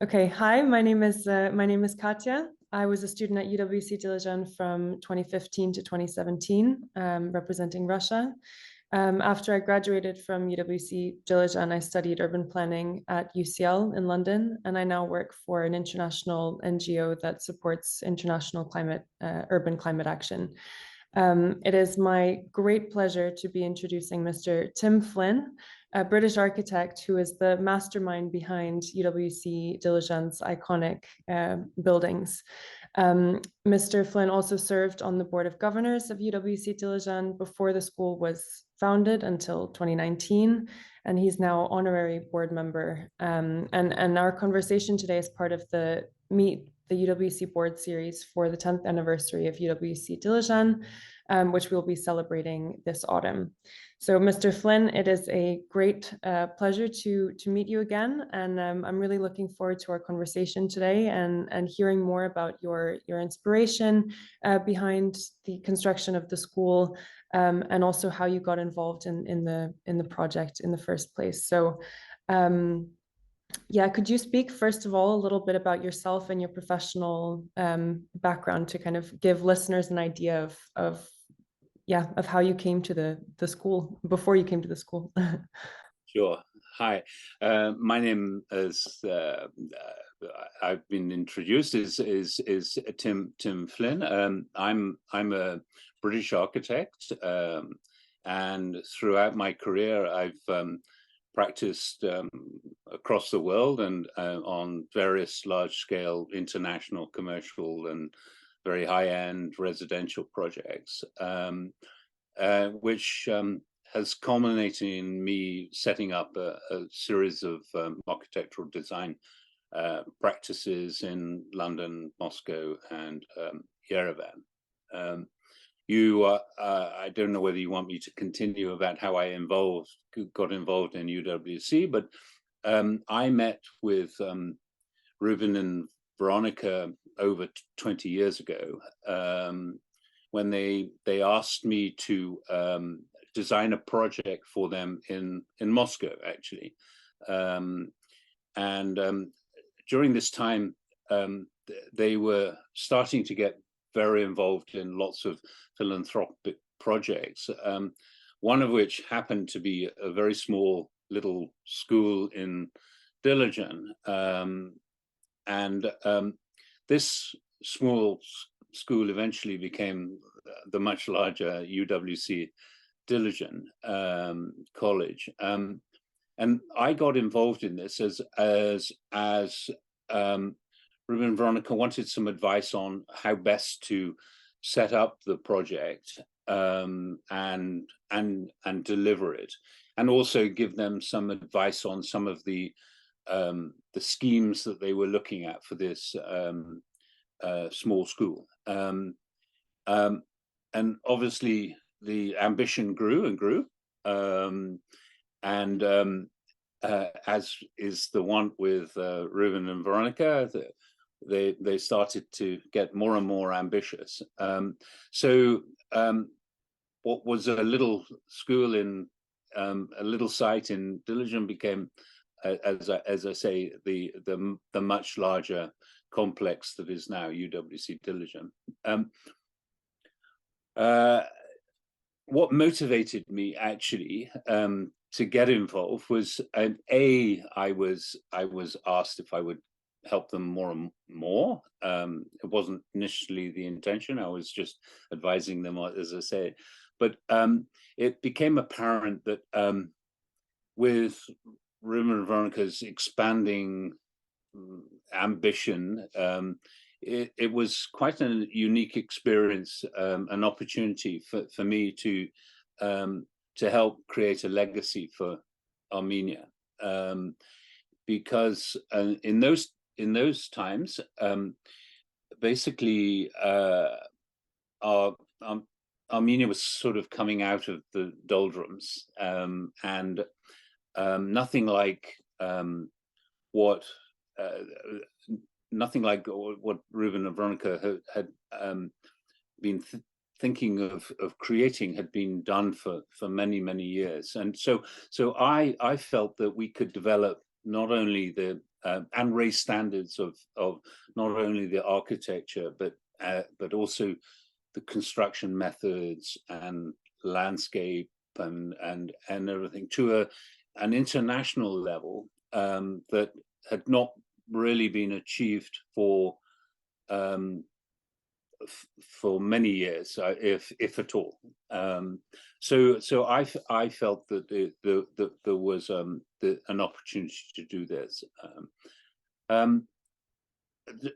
Okay, hi, my name is Katya. I was a student at UWC Dilijan from 2015 to 2017, representing Russia. After I graduated from UWC Dilijan, I studied urban planning at UCL in London, and I now work for an international NGO that supports international urban climate action. It is my great pleasure to be introducing Mr. Tim Flynn, a British architect who is the mastermind behind UWC Dilijan's iconic buildings. Mr. Flynn also served on the board of governors of UWC Dilijan before the school was founded until 2019, and he's now honorary board member. And our conversation today is part of the Meet the UWC board series for the 10th anniversary of UWC Dilijan, which we'll be celebrating this autumn. So Mr. Flynn, it is a great pleasure to meet you again, and I'm really looking forward to our conversation today and hearing more about your inspiration behind the construction of the school, and also how you got involved in the project in the first place. So yeah, could you speak first of all a little bit about yourself and your professional background to kind of give listeners an idea of how you came to the school, before you came to the school? Sure. Hi, my name is I've been introduced is Tim Flynn. I'm a British architect, and throughout my career I've practiced across the world and on various large-scale international commercial and very high-end residential projects, which has culminated in me setting up a series of architectural design practices in London, Moscow, and Yerevan. I don't know whether you want me to continue about how I got involved in UWC, but I met with Ruben and Veronika over 20 years ago, when they asked me to design a project for them in Moscow, actually. During this time, they were starting to get very involved in lots of philanthropic projects, one of which happened to be a very small little school in Dilijan. This small school eventually became the much larger UWC Dilijan college. And I got involved in this as Ruben and Veronika wanted some advice on how best to set up the project and deliver it, and also give them some advice on some of the schemes that they were looking at for this small school. And obviously the ambition grew and grew, as is the one with Ruben and Veronika, they started to get more and more ambitious. So what was a little school in a little site in Dilijan became, as I say, the much larger complex that is now UWC Dilijan. What motivated me actually to get involved was, I was asked if I would help them more and more. It wasn't initially the intention. I was just advising them, as I say. But it became apparent that with Ruben and Veronika's expanding ambition, it was quite a unique experience, an opportunity for me to help create a legacy for Armenia, because in those times, basically, Armenia was sort of coming out of the doldrums, and nothing like what Ruben and Veronika had been thinking of creating had been done for many years. And so I felt that we could develop not only the and raise standards of not only the architecture but also the construction methods and landscape and everything to an international level that had not really been achieved for many years, if at all. So I felt that there was an opportunity to do this.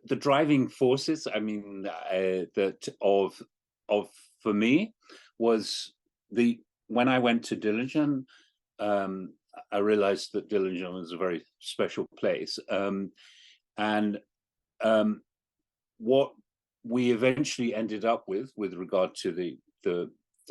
The driving forces, I mean, that of for me was when I went to Dilijan, I realized that Dilijan was a very special place, and what we eventually ended up with regard to the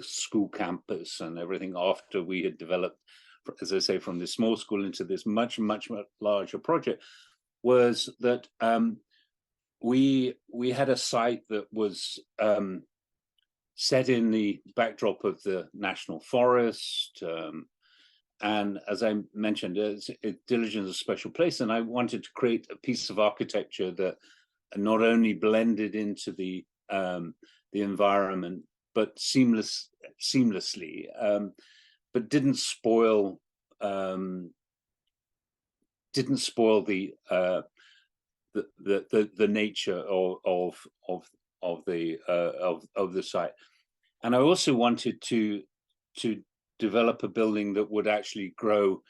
school campus and everything, after we had developed, as I say, from this small school into this much larger project, was that we had a site that was set in the backdrop of the National Forest, and as I mentioned, Dilijan is a special place, and I wanted to create a piece of architecture that not only blended into the environment, but seamlessly, but didn't spoil the nature of the site. And I also wanted to develop a building that would actually grow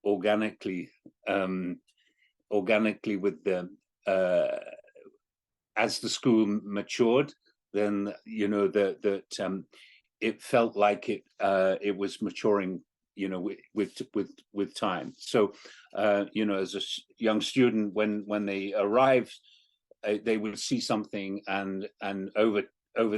organically with the as the school matured. Then that it felt like it was maturing, with time. So as a young student, when they arrived, they would see something, and over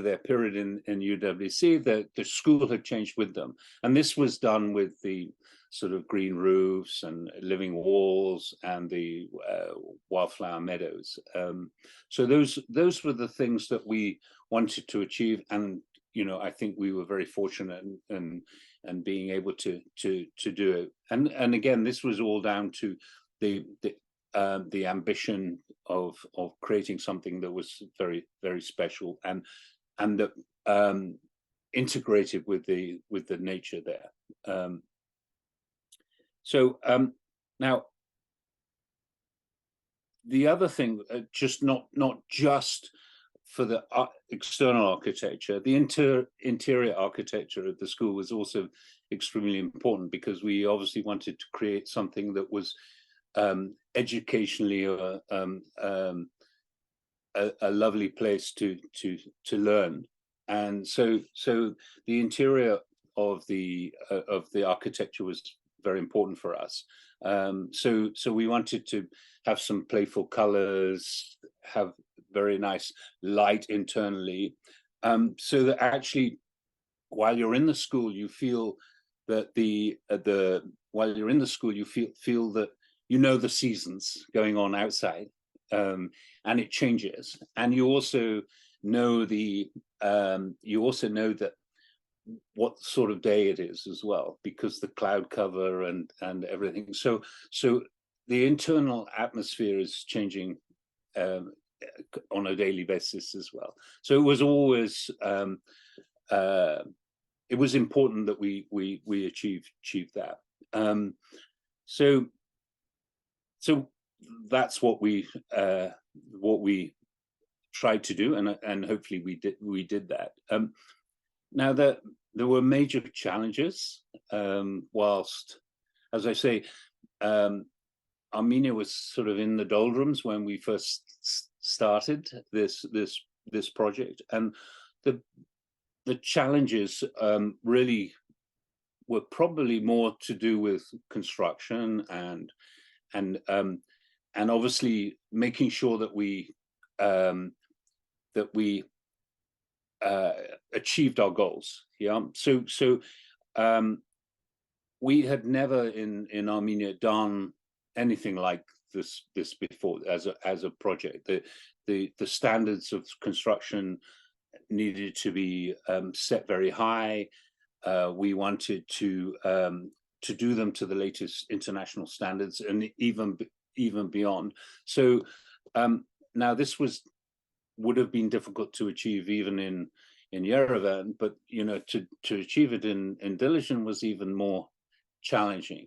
their period in UWC, the school had changed with them. And this was done with the sort of green roofs and living walls and the wildflower meadows. So those were the things that we wanted to achieve, and I think we were very fortunate and being able to do it. And again, this was all down to the ambition of creating something that was very, very special and that integrated with the nature there. So now the other thing, just not just for the external architecture, the interior architecture of the school was also extremely important, because we obviously wanted to create something that was educationally a lovely place to learn. And so the interior of the architecture was very important for us. So we wanted to have some playful colors, have very nice light internally, so that actually, while you're in the school, you feel that while you're in the school, you feel that the seasons going on outside, and it changes, and you also know that what sort of day it is as well, because the cloud cover and everything. So the internal atmosphere is changing on a daily basis as well. So it was always it was important that we achieved that. So that's what we tried to do, and hopefully we did that. Now there were major challenges, whilst, as I say, Armenia was sort of in the doldrums when we first started this project, and the challenges really were probably more to do with construction and obviously making sure that we achieved our goals. Yeah. So we had never in Armenia done anything like this before as a project. The standards of construction needed to be set very high. We wanted to do them to the latest international standards, and even even beyond. So now this would have been difficult to achieve even in Yerevan, but to achieve it in Dilijan was even more challenging.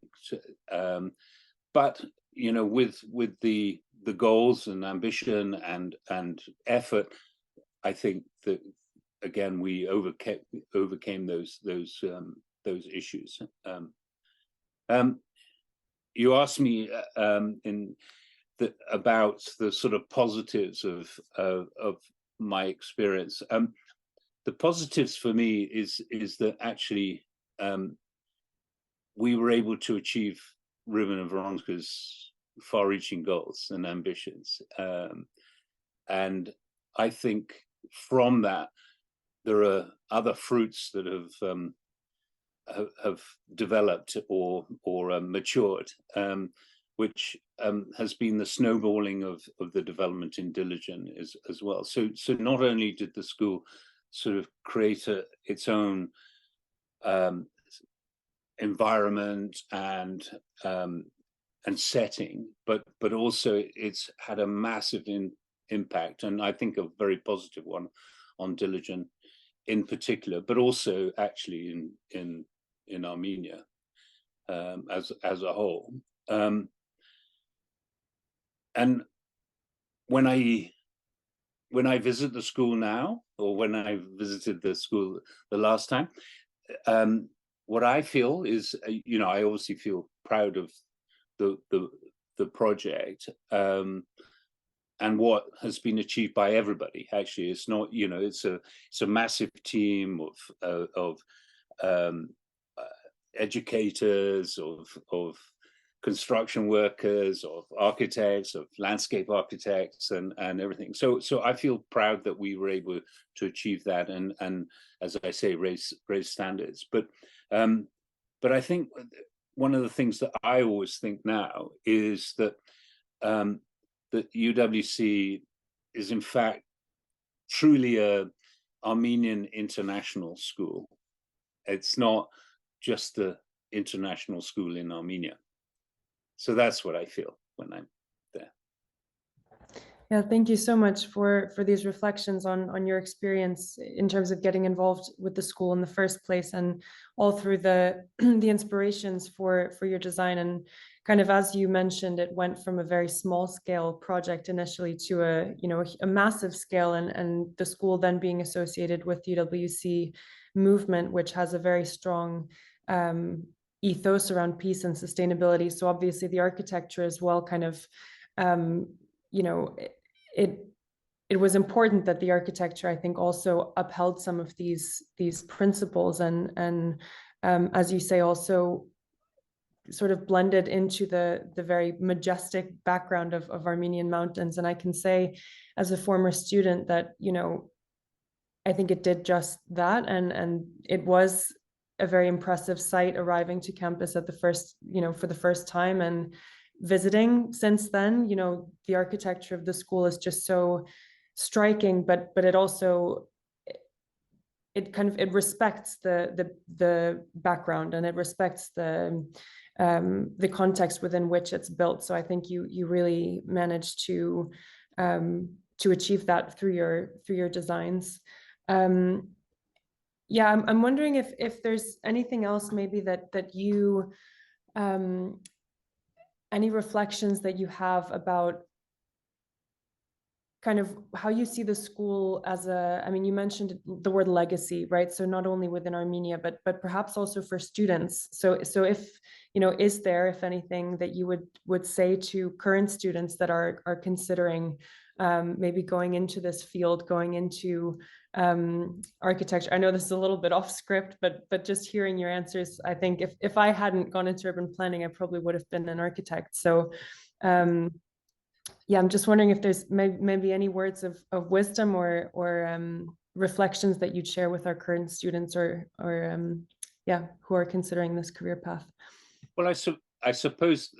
But with the goals and ambition and effort, I think that again we overcame those issues. You asked me about the sort of positives of my experience. The positives for me is that actually we were able to achieve Ruben and Veronika's far-reaching goals and ambitions, and I think from that there are other fruits that have developed or matured, which has been the snowballing of the development in Dilijan as well. So not only did the school sort of create its own environment and setting, but also it's had a massive impact, and I think a very positive one, on Dilijan in particular, but also actually in Armenia as a whole. And when I visit the school now, or when I visited the school the last time, what I feel is, I obviously feel proud of the project and what has been achieved by everybody. Actually, it's not, it's a massive team of educators, of construction workers, of architects, of landscape architects, and everything. So I feel proud that we were able to achieve that, and as I say, raise standards. But I think one of the things that I always think now is that that UWC is in fact truly a Armenian international school. It's not just the international school in Armenia. So that's what I feel when I'm there. Yeah, thank you so much for these reflections on your experience in terms of getting involved with the school in the first place, and all through the inspirations for your design. And kind of, as you mentioned, it went from a very small scale project initially to a massive scale, and the school then being associated with UWC movement, which has a very strong ethos around peace and sustainability. So obviously the architecture as well kind of it was important that the architecture, I think, also upheld some of these principles, and as you say, also sort of blended into the very majestic background of Armenian mountains. And I can say, as a former student, that I think it did just that, and it was a very impressive sight arriving to campus at the first, for the first time, and visiting since then. The architecture of the school is just so striking, but it also it respects the background, and it respects the context within which it's built. So I think you really managed to achieve that through your designs. Yeah, I'm wondering if there's anything else maybe that you any reflections that you have about kind of how you see the school as you mentioned the word legacy, right? So not only within Armenia, but perhaps also for students. So if, is there, if anything, that you would say to current students that are considering maybe going into this field, going into architecture? I know this is a little bit off script, but just hearing your answers, I think if I hadn't gone into urban planning, I probably would have been an architect. So yeah, I'm just wondering if there's maybe any words of wisdom or reflections that you'd share with our current students or who are considering this career path. Well, I suppose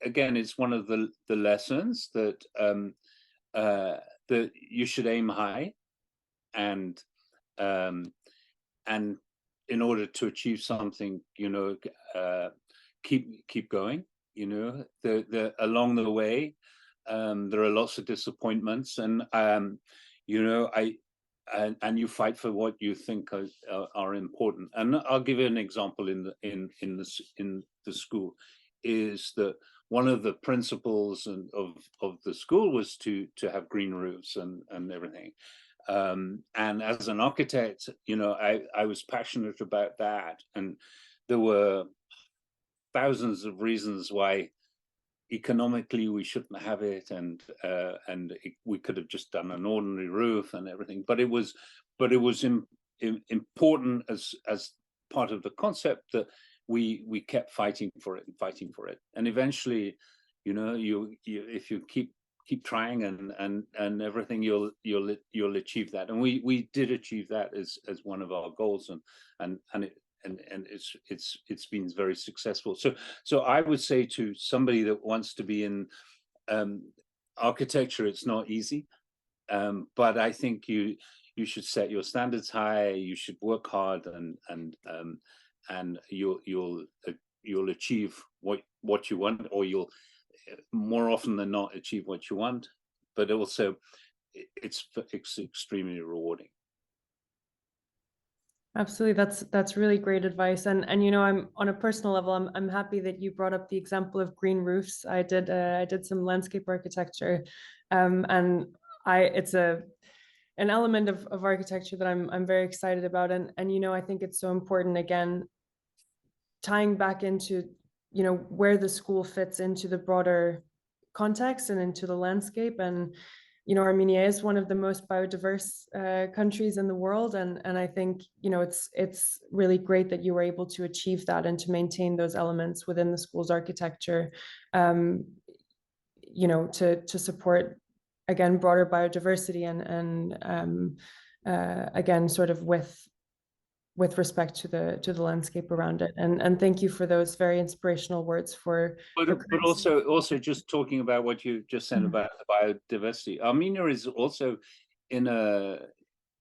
again, it's one of the lessons that that you should aim high, and in order to achieve something, keep going. along the way, there are lots of disappointments, and and you fight for what you think are important. And I'll give you an example in the school, is that one of the principles of the school was to have green roofs and everything. And as an architect, I was passionate about that, and there were thousands of reasons why economically we shouldn't have it, and we could have just done an ordinary roof and everything. But it was important as part of the concept that we kept fighting for it, and eventually, you if you keep trying and everything, you'll achieve that. And we did achieve that as one of our goals, and it's been very successful. So I would say to somebody that wants to be in architecture, it's not easy, but I think you should set your standards high. You should work hard, and you'll achieve what you want, or you'll more often than not achieve what you want. But also, it's extremely rewarding. Absolutely, that's really great advice. And I'm on a personal level, I'm happy that you brought up the example of green roofs. I did some landscape architecture, and it's an element of architecture that I'm very excited about. And I think it's so important, again, tying back into where the school fits into the broader context and into the landscape. And Armenia is one of the most biodiverse countries in the world, and I think it's really great that you were able to achieve that and to maintain those elements within the school's architecture, to support, again, broader biodiversity and again, sort of with respect to the landscape around it. And thank you for those very inspirational words but also just talking about what you just said about biodiversity. Armenia is also in a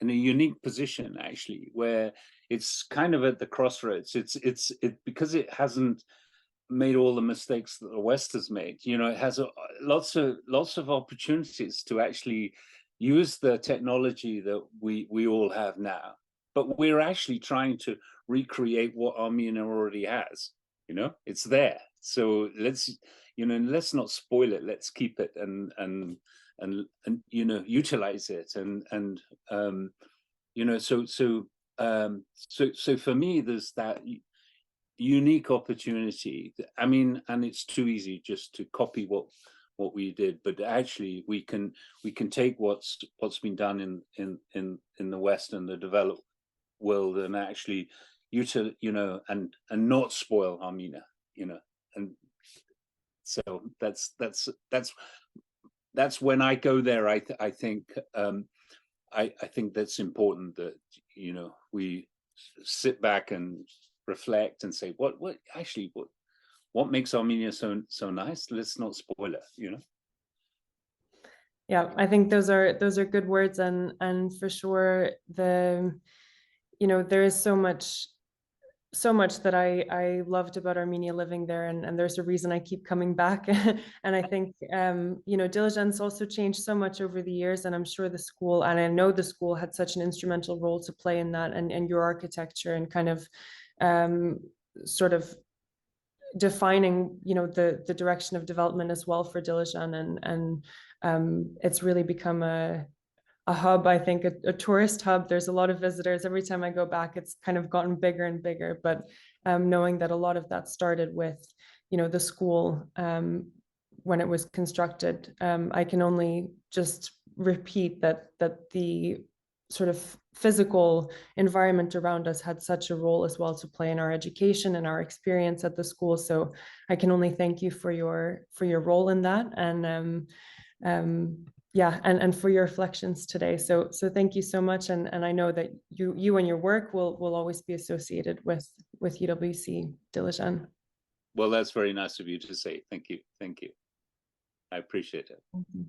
unique position, actually, where it's kind of at the crossroads. It's because it hasn't made all the mistakes that the West has made. It has lots of opportunities to actually use the technology that we all have now. But we're actually trying to recreate what Armenia already has. It's there. So let's not spoil it. Let's keep it and utilize it. So for me, there's that unique opportunity. I mean, and it's too easy just to copy what we did, but actually we can take what's been done in the West and the developed world, and actually and not spoil Armenia, and so that's when I go there. I think that's important, that we sit back and reflect and say what makes Armenia so nice. Let's not spoil it. Yeah, I think those are good words, and for sure there is so much that I loved about Armenia living there, and there's a reason I keep coming back. And I think Dilijan's also changed so much over the years, and I'm sure the school, and I know the school had such an instrumental role to play in that, and your architecture, and kind of sort of defining the direction of development as well for Dilijan, and it's really become a hub, I think, a tourist hub. There's a lot of visitors. Every time I go back, it's kind of gotten bigger and bigger. But knowing that a lot of that started with, the school when it was constructed, I can only just repeat that the sort of physical environment around us had such a role as well to play in our education and our experience at the school. So I can only thank you for your role in that, and yeah, and for your reflections today. So thank you so much. And I know that you and your work will always be associated with UWC Dilijan. Well, that's very nice of you to say. Thank you. Thank you. I appreciate it. Mm-hmm.